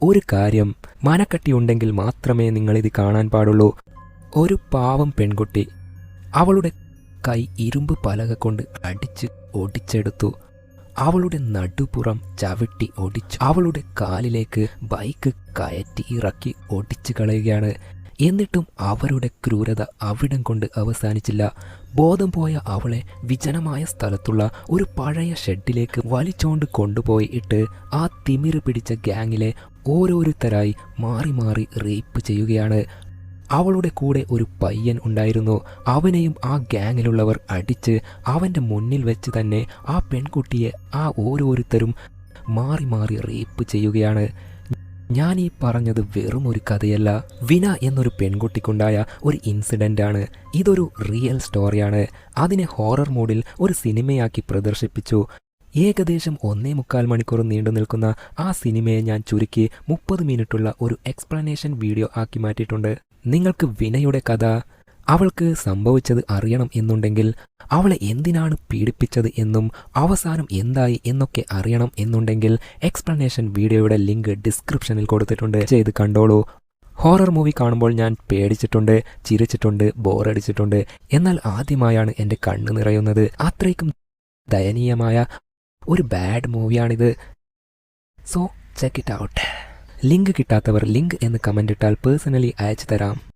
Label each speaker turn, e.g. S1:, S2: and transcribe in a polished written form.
S1: ഒരു കാര്യം മനക്കട്ടിയുണ്ടെങ്കിൽ മാത്രമേ നിങ്ങളിത് കാണാൻ പാടുള്ളൂ. ഒരു പാവം പെൺകുട്ടി അവളുടെ കൈ ഇരുമ്പ് പലക കൊണ്ട് അടിച്ച് ഒടിച്ചെടുത്തു. അവളുടെ നടുപുറം ചവിട്ടി ഒടിച്ചു. അവളുടെ കാലിലേക്ക് ബൈക്ക് കയറ്റി ഇറക്കി ഒടിച്ചു കളയുകയാണ്. എന്നിട്ടും അവരുടെ ക്രൂരത അവിടം കൊണ്ട് അവസാനിച്ചില്ല. ബോധം പോയ അവളെ വിജനമായ സ്ഥലത്തുള്ള ഒരു പഴയ ഷെഡിലേക്ക് വലിച്ചോണ്ട് കൊണ്ടുപോയി ഇട്ട് ആ തിമിര് പിടിച്ച ഗ്യാങ്ങിലെ ഓരോരുത്തരായി മാറി മാറി റേപ്പ് ചെയ്യുകയാണ്. അവളുടെ കൂടെ ഒരു പയ്യൻ ഉണ്ടായിരുന്നു. അവനെയും ആ ഗ്യാങ്ങിലുള്ളവർ അടിച്ച് അവൻ്റെ മുന്നിൽ വെച്ച് തന്നെ ആ പെൺകുട്ടിയെ ആ ഓരോരുത്തരും മാറി മാറി റേപ്പ് ചെയ്യുകയാണ്. ഞാൻ ഈ പറഞ്ഞത് വെറും ഒരു കഥയല്ല. വിന എന്നൊരു പെൺകുട്ടിക്കുണ്ടായ ഒരു ഇൻസിഡൻ്റാണ്. ഇതൊരു റിയൽ സ്റ്റോറിയാണ്. അതിനെ ഹൊറർ മോഡിൽ ഒരു സിനിമയാക്കി പ്രദർശിപ്പിച്ചു. ഏകദേശം 1.25 മണിക്കൂർ നീണ്ടു നിൽക്കുന്ന ആ സിനിമയെ ഞാൻ ചുരുക്കി 30 മിനിറ്റുള്ള ഒരു എക്സ്പ്ലനേഷൻ വീഡിയോ ആക്കി മാറ്റിയിട്ടുണ്ട്. നിങ്ങൾക്ക് വിനയുടെ കഥ, അവൾക്ക് സംഭവിച്ചത് അറിയണം എന്നുണ്ടെങ്കിൽ, അവളെ എന്തിനാണ് പീഡിപ്പിച്ചത് എന്നും അവസാനം എന്തായി എന്നൊക്കെ അറിയണം എന്നുണ്ടെങ്കിൽ എക്സ്പ്ലനേഷൻ വീഡിയോയുടെ ലിങ്ക് ഡിസ്ക്രിപ്ഷനിൽ കൊടുത്തിട്ടുണ്ട്. ചെയ്ത് കണ്ടോളൂ. ഹൊറർ മൂവി കാണുമ്പോൾ ഞാൻ പേടിച്ചിട്ടുണ്ട്, ചിരിച്ചിട്ടുണ്ട്, ബോറടിച്ചിട്ടുണ്ട്. എന്നാൽ ആദ്യമായാണ് എൻ്റെ കണ്ണ് നിറയുന്നത്. അത്രയ്ക്കും ദയനീയമായ ഒരു ബാഡ് മൂവിയാണിത്. So check it out. Link കിട്ടാത്തവർ ലിങ്ക് എന്ന് കമൻ്റ് ഇട്ടാൽ പേഴ്സണലി അയച്ചു തരാം.